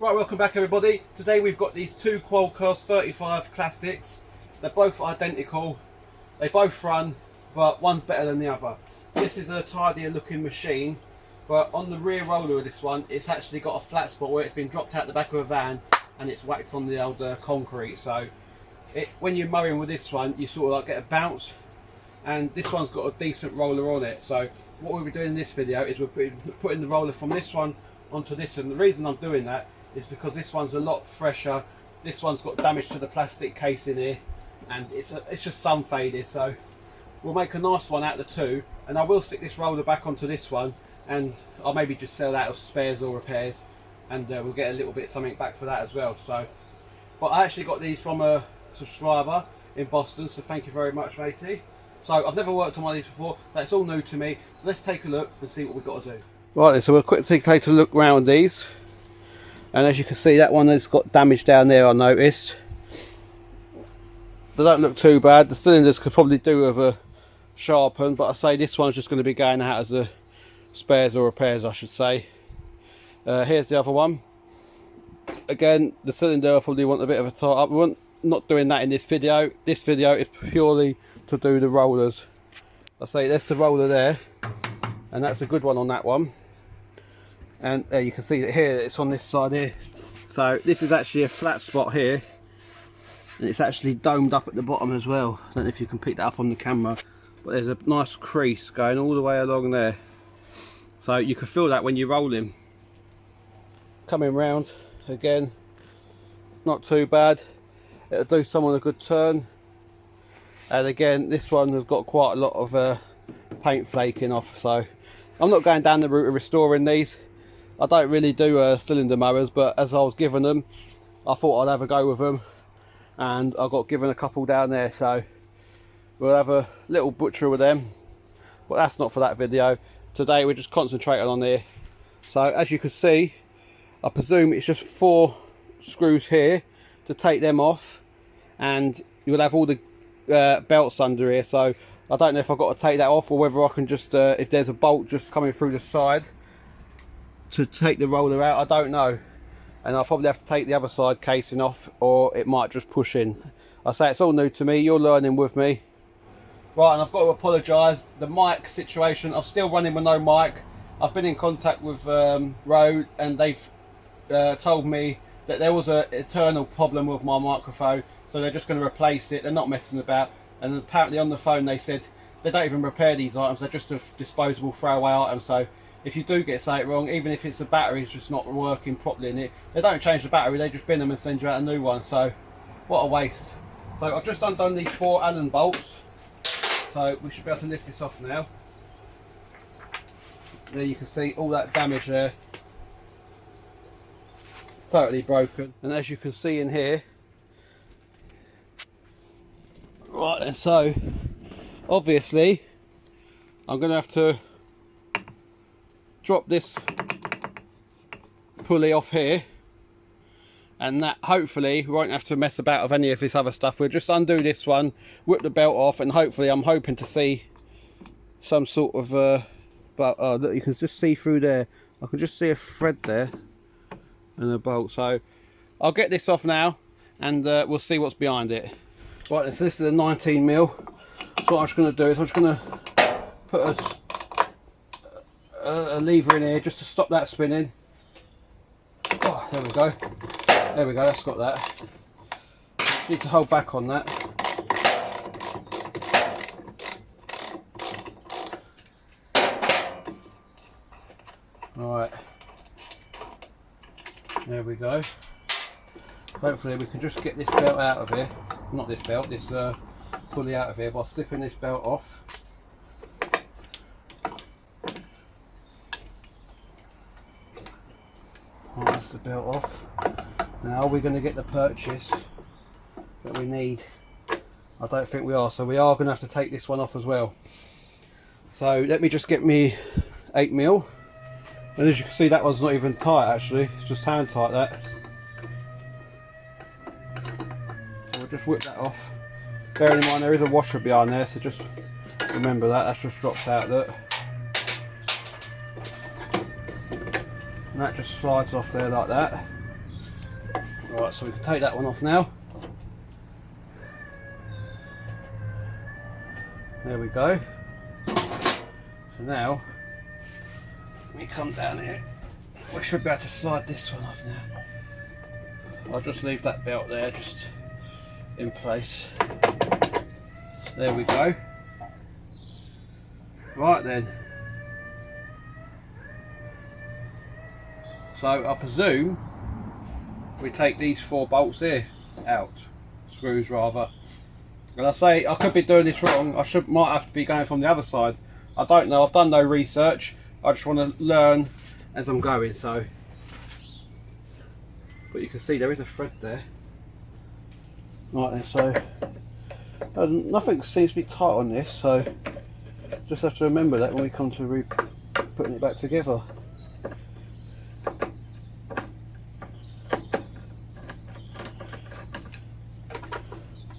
Right, welcome back everybody. Today we've got these two Qualcomm 35 Classics. They're both identical. They both run, but one's better than the other. This is a tidier looking machine, but on the rear roller of this one, it's actually got a flat spot where it's been dropped out the back of a van and it's whacked on the old concrete. So when you're mowing with this one, you sort of like get a bounce, and this one's got a decent roller on it. So what we'll be doing in this video is we're putting the roller from this one onto this, and the reason I'm doing that is because this one's a lot fresher. This one's got damage to the plastic case in here, and it's just sun faded. So we'll make a nice one out of the two, and I will stick this roller back onto this one, and I'll maybe just sell that as spares or repairs, and we'll get a little bit something back for that as well. So, but I actually got these from a subscriber in Boston, so thank you very much, matey. So I've never worked on one of these before, that's all new to me, so let's take a look and see what we've got to do. Right, so we'll quickly take a look round these. And as you can see, that one has got damage down there, I noticed. They don't look too bad. The cylinders could probably do with a sharpen, but I say this one's just going to be going out as a spares or repairs, I should say. Here's the other one. Again, the cylinder I probably want a bit of a tight up. We're not doing that in this video. This video is purely to do the rollers. I say there's the roller there, and that's a good one on that one. And you can see that here, it's on this side here. So this is actually a flat spot here, and it's actually domed up at the bottom as well. I don't know if you can pick that up on the camera, but there's a nice crease going all the way along there. So you can feel that when you're rolling. Coming round again, not too bad. It'll do someone a good turn. And again, this one has got quite a lot of paint flaking off, so I'm not going down the route of restoring these. I don't really do cylinder mowers, but as I was given them, I thought I'd have a go with them, and I got given a couple down there, so we'll have a little butcher with them. But that's not for that video. Today we're just concentrating on here. So as you can see, I presume it's just 4 screws here to take them off, and you'll have all the belts under here. So I don't know if I've got to take that off, or whether I can just if there's a bolt just coming through the side to take the roller out, I don't know. And I'll probably have to take the other side casing off, or it might just push in. I say it's all new to me, you're learning with me. Right, and I've got to apologise, the mic situation, I'm still running with no mic. I've been in contact with Rode, and they've told me that there was an internal problem with my microphone, so they're just going to replace it. They're not messing about. And apparently on the phone they said they don't even repair these items, they're just a disposable throwaway item. So if you do get something wrong, even if it's the battery's just not working properly in it, they don't change the battery, they just bin them and send you out a new one. So what a waste. So I've just undone these 4 Allen bolts, so we should be able to lift this off now. There you can see all that damage there. It's totally broken, and as you can see in here, right, and so obviously I'm going to have to drop this pulley off here, and that hopefully we won't have to mess about with any of this other stuff. We'll just undo this one, whip the belt off, and hopefully I'm hoping to see some sort of but look, you can just see through there, I can just see a thread there and a bolt. So I'll get this off now, and we'll see what's behind it. Right, so this is a 19mm. So what I'm just going to do is I'm just going to put a lever in here just to stop that spinning. Oh, there we go. There we go, that's got that. Just need to hold back on that. Alright. There we go. Hopefully we can just get this belt out of here. Not this belt, this pulley out of here by slipping this belt off. Right, that's the belt off. Now we're going to get the purchase that we need. I don't think we are, so we are going to have to take this one off as well. So let me just get me 8mm. And as you can see, that one's not even tight actually, it's just hand tight that. So we'll just whip that off. Bearing in mind there is a washer behind there, so just remember that, that's just dropped out, look. And that just slides off there like that. Right, so we can take that one off now. There we go. So now, let me come down here. We should be able to slide this one off now. I'll just leave that belt there, just in place. There we go. Right then. So I presume we take these 4 bolts here out, screws rather. And I say I could be doing this wrong. Might have to be going from the other side. I don't know. I've done no research. I just want to learn as I'm going. So, but you can see there is a thread there. Right then. So nothing seems to be tight on this. So just have to remember that when we come to putting it back together.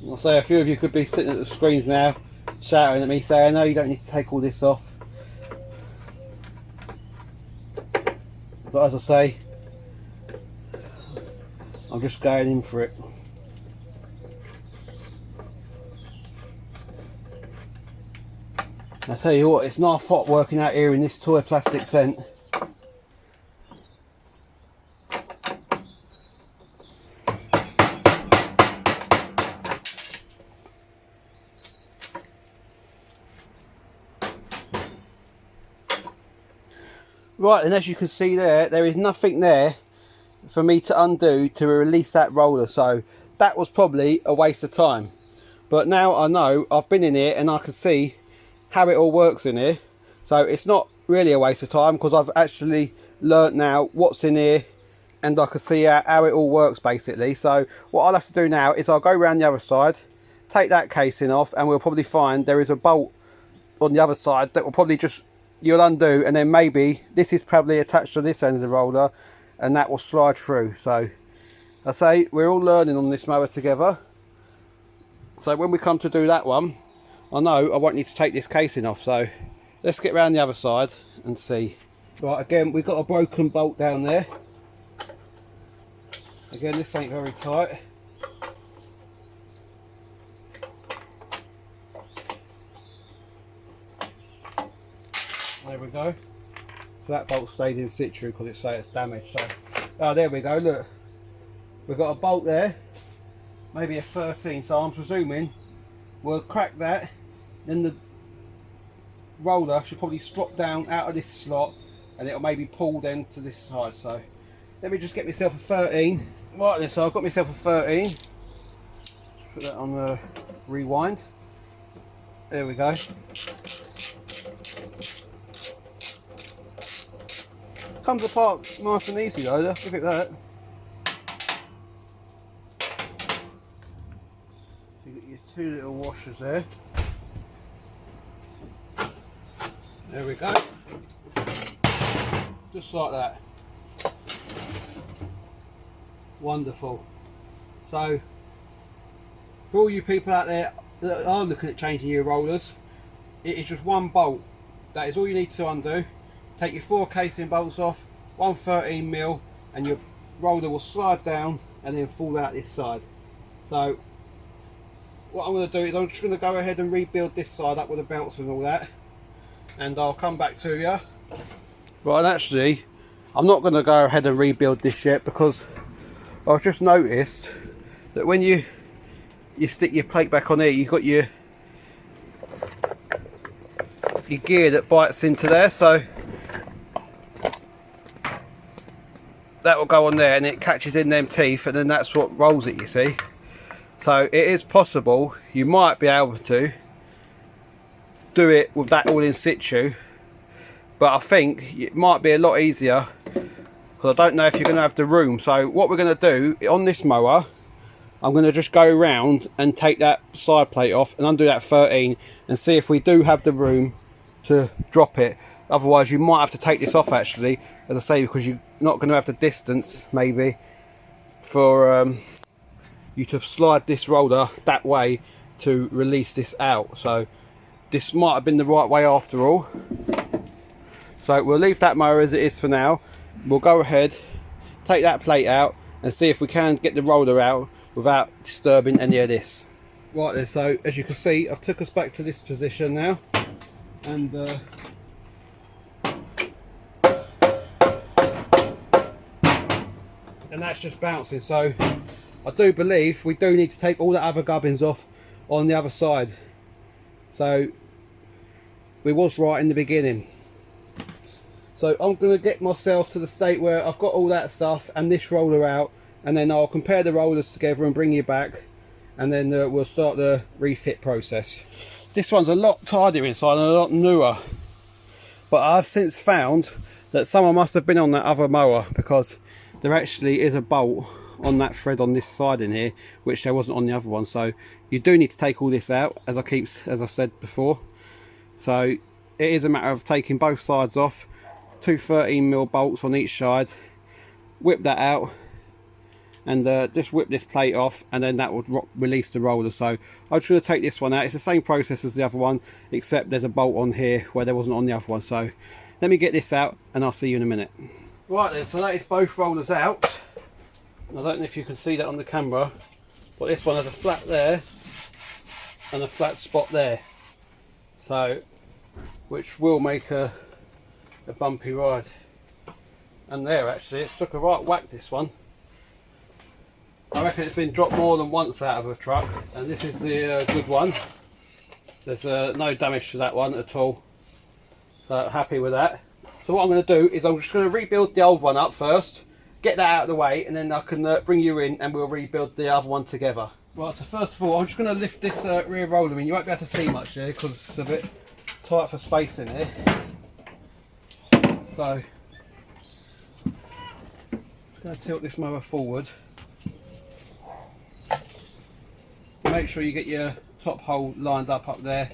I'll say a few of you could be sitting at the screens now shouting at me saying, no, you don't need to take all this off. But as I say, I'm just going in for it. I tell you what, it's not hot working out here in this toy plastic tent. Right, and as you can see there is nothing there for me to undo to release that roller, so that was probably a waste of time. But now I know, I've been in here and I can see how it all works in here, so it's not really a waste of time because I've actually learnt now what's in here and I can see how it all works basically. So what I'll have to do now is I'll go around the other side, take that casing off, and we'll probably find there is a bolt on the other side that will probably just you'll undo, and then maybe this is probably attached to this end of the roller and that will slide through. So I say we're all learning on this mower together, so when we come to do that one I know I won't need to take this casing off. So let's get around the other side and see. Right, again we've got a broken bolt down there. Again, this ain't very tight. There we go. So that bolt stayed in situ because it's damaged. So, oh, there we go. Look, we've got a bolt there, maybe a 13. So I'm presuming we'll crack that. Then the roller should probably drop down out of this slot, and it'll maybe pull then to this side. So let me just get myself a 13. Right then, so I've got myself a 13. Just put that on the rewind. There we go. Comes apart nice and easy though, look at that. You got your 2 little washers there. There we go. Just like that. Wonderful. So for all you people out there that are looking at changing your rollers, it is just 1 bolt. That is all you need to undo. Take your 4 casing bolts off, 1 13mm, and your roller will slide down and then fall out this side. So what I'm going to do is I'm just going to go ahead and rebuild this side up with the belts and all that, and I'll come back to you. Right, and actually I'm not going to go ahead and rebuild this yet, because I've just noticed that when you stick your plate back on here, you've got your gear that bites into there, so that will go on there and it catches in them teeth, and then that's what rolls it, you see. So it is possible you might be able to do it with that all in situ, but I think it might be a lot easier because I don't know if you're going to have the room. So what we're going to do on this mower, I'm going to just go around and take that side plate off and undo that 13 and see if we do have the room to drop it. Otherwise you might have to take this off actually, as I say, because you're not going to have the distance maybe for you to slide this roller that way to release this out. So this might have been the right way after all. So we'll leave that mower as it is for now. We'll go ahead, take that plate out, and see if we can get the roller out without disturbing any of this. Right then, so as you can see, I've took us back to this position now, and that's just bouncing. So I do believe we do need to take all the other gubbins off on the other side. So we was right in the beginning. So I'm going to get myself to the state where I've got all that stuff and this roller out, and then I'll compare the rollers together and bring you back, and then we'll start the refit process. This one's a lot tidier inside and a lot newer, but I've since found that someone must have been on that other mower, because there actually is a bolt on that thread on this side in here, which there wasn't on the other one. So you do need to take all this out, as I said before. So it is a matter of taking both sides off, two 13mm bolts on each side, whip that out, and just whip this plate off, and then that would release the roller. So I'm just going to take this one out. It's the same process as the other one, except there's a bolt on here where there wasn't on the other one. So let me get this out and I'll see you in a minute. Right then, so that is both rollers out. I don't know if you can see that on the camera, but this one has a flat there and a flat spot there, so which will make a bumpy ride. And there, actually it took a right whack, this one. I reckon it's been dropped more than once out of a truck, and this is the good one. There's no damage to that one at all, so happy with that. So what I'm going to do is I'm just going to rebuild the old one up first, get that out of the way, and then I can bring you in and we'll rebuild the other one together. Right, so first of all I'm just going to lift this rear roller in. You won't be able to see much there because it's a bit tight for space in here. So I'm going to tilt this mower forward. Make sure you get your top hole lined up there.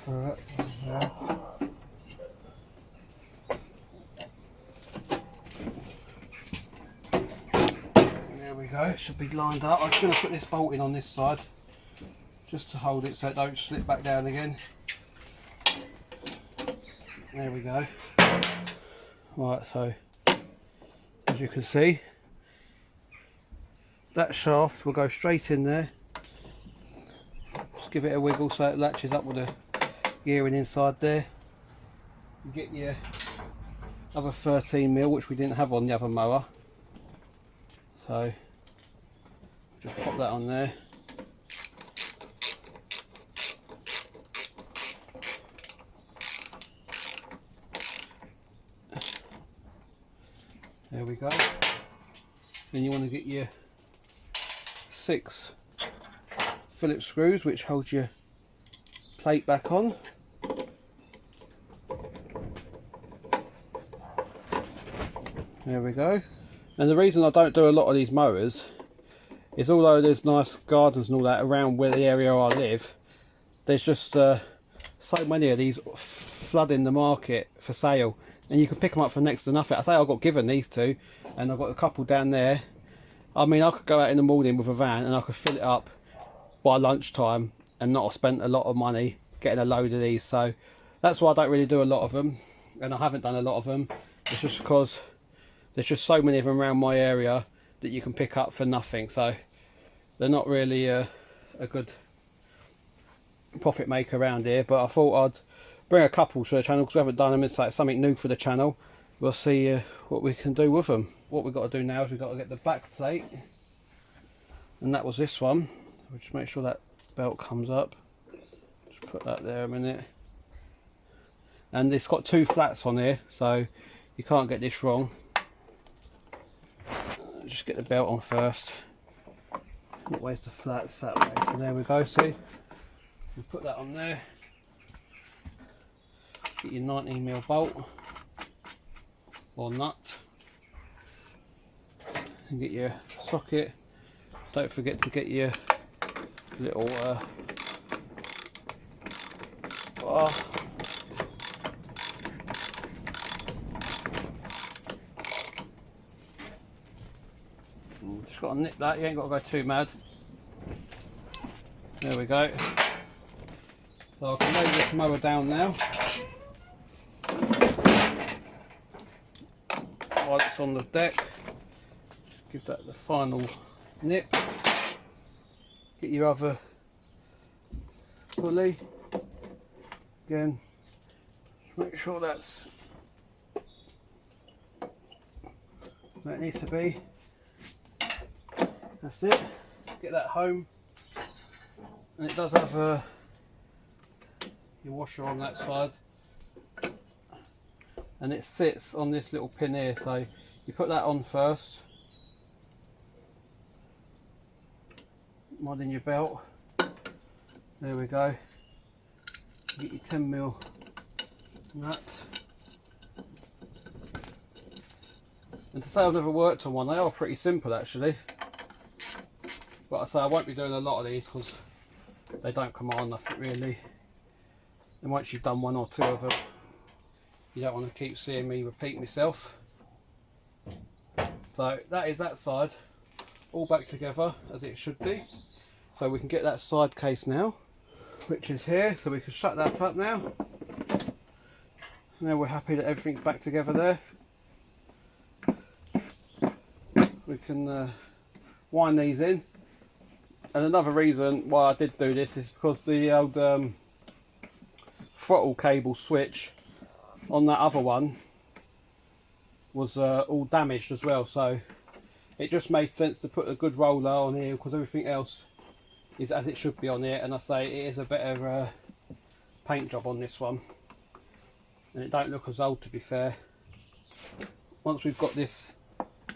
Alright. There we go, it should be lined up. I'm just going to put this bolt in on this side just to hold it so it don't slip back down again. There we go. Right, so as you can see, that shaft will go straight in there. Just give it a wiggle so it latches up with the gearing inside there. You get your other 13mm, which we didn't have on the other mower, so just pop that on there. There we go. Then you want to get your 6 Phillips screws which hold your plate back on. There we go. And the reason I don't do a lot of these mowers is, although there's nice gardens and all that around where the area I live, there's just so many of these flooding the market for sale, and you can pick them up for next to nothing. I say I got given these two, and I've got a couple down there. I mean, I could go out in the morning with a van and I could fill it up by lunchtime and not have spent a lot of money getting a load of these. So that's why I don't really do a lot of them, and I haven't done a lot of them. It's just because there's just so many of them around my area that you can pick up for nothing. So they're not really a good profit maker around here, but I thought I'd bring a couple to the channel because we haven't done them. It's like something new for the channel. We'll see what we can do with them. What we've got to do now is we've got to get the back plate, and that was this one. We'll just make sure that belt comes up. Just put that there a minute. And it's got 2 flats on here, so you can't get this wrong. Just get the belt on first. Where's the flats? That way. So there we go. See, we'll put that on there. Get your 19mm bolt or nut, and get your socket. Don't forget to get your little bar. Just got to nip that, you ain't got to go too mad. There we go. So I can lay this mower down now. while it's on the deck. Give that the final nip. Get your other pulley. Again, make sure that's where it needs to be. That's it. Get that home. And it does have your washer on that side. And it sits on this little pin here, so you put that on first. Mod in your belt. There we go. Get your 10mm nut. And to say I've never worked on one, they are pretty simple actually. But I say I won't be doing a lot of these because they don't command nothing really. And once you've done one or two of them, you don't want to keep seeing me repeat myself. So that is that side, all back together as it should be. So we can get that side case now, which is here, so we can shut that up now. Now we're happy that everything's back together there. We can wind these in. And another reason why I did do this is because the old throttle cable switch on that other one was all damaged as well, so it just made sense to put a good roller on here because everything else is as it should be on here. And I say it is a better paint job on this one, and it don't look as old, to be fair. Once we've got this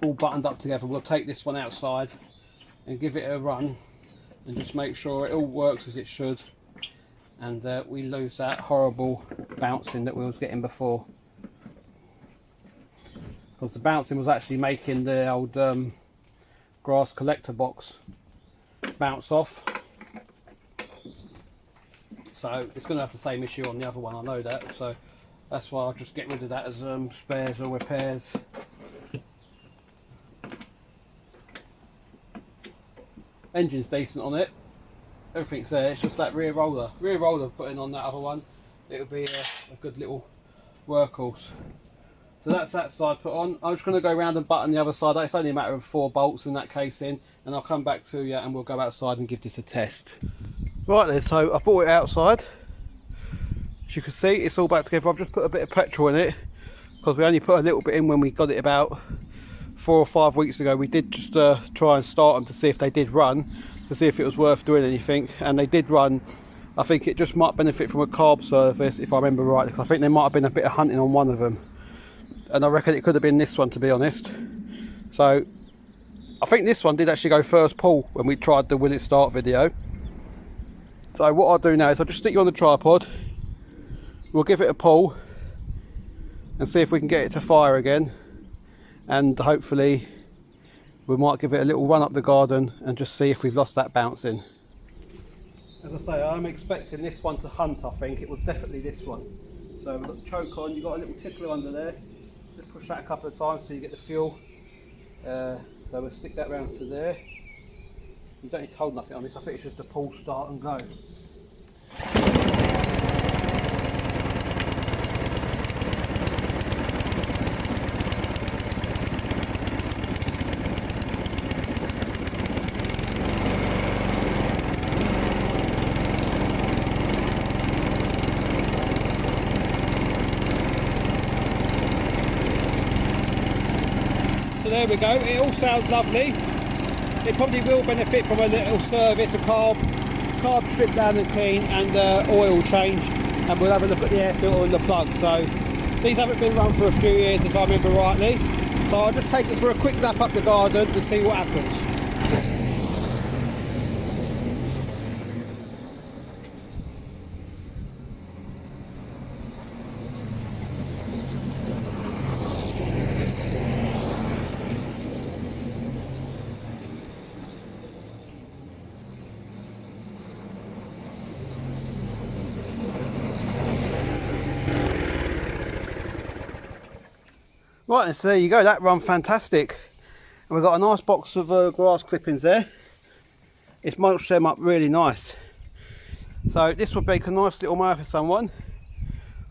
all buttoned up together, we'll take this one outside and give it a run and just make sure it all works as it should, and we lose that horrible bouncing that we was getting before, because the bouncing was actually making the old grass collector box bounce off. So it's going to have the same issue on the other one, I know that, so that's why I'll just get rid of that as spares or repairs. Engine's decent on it, everything's there, it's just that rear roller putting on that other one, it would be a good little workhorse. So that's that side put on. I'm just going to go around and button the other side. It's only a matter of 4 bolts in that casing, and I'll come back to you and we'll go outside and give this a test. Right then, so I've brought it outside. As you can see, it's all back together. I've just put a bit of petrol in it because we only put a little bit in when we got it about 4 or 5 weeks ago. We did just try and start them to see if they did run, to see if it was worth doing anything, and they did run. I think it just might benefit from a carb service, if I remember right, because I think there might have been a bit of hunting on one of them, and I reckon it could have been this one, to be honest. So I think this one did actually go first pull when we tried the will it start video. So what I'll do now is I'll just stick you on the tripod, we'll give it a pull and see if we can get it to fire again, and hopefully we might give it a little run up the garden and just see if we've lost that bouncing. As I say, I'm expecting this one to hunt. I think it was definitely this one. So we've got the choke on, you've got a little tickler under there, just push that a couple of times so you get the fuel. So we'll stick that round to there. You don't need to hold nothing on this, I think it's just a pull, start and go. There we go, it all sounds lovely. It probably will benefit from a little service, a carb strip down and clean, and oil change, and we'll have a look at the air filter and the plug. So these haven't been run for a few years if I remember rightly, so I'll just take it for a quick lap up the garden to see what happens. Right then, so there you go, that run fantastic. And we've got a nice box of grass clippings there. It's mulched them up really nice. So this would make a nice little mower for someone.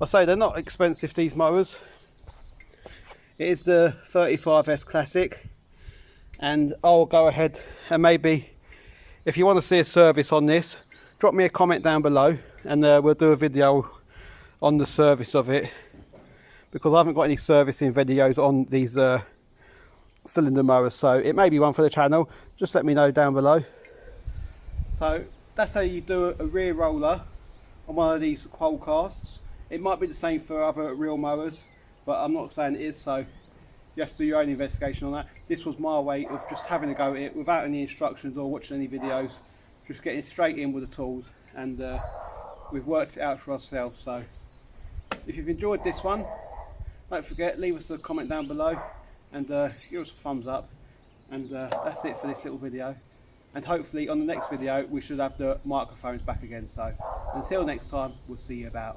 I say they're not expensive, these mowers. It is the 35S Classic, and I'll go ahead and maybe, if you want to see a service on this, drop me a comment down below, and we'll do a video on the service of it, because I haven't got any servicing videos on these cylinder mowers, so it may be one for the channel. Just let me know down below. So that's how you do a rear roller on one of these quoll casts. It might be the same for other real mowers, but I'm not saying it is, so you have to do your own investigation on that. This was my way of just having a go at it without any instructions or watching any videos, just getting straight in with the tools, and we've worked it out for ourselves. So if you've enjoyed this one, don't forget, leave us a comment down below, and give us a thumbs up, and that's it for this little video. And hopefully on the next video we should have the microphones back again. So until next time, we'll see you about.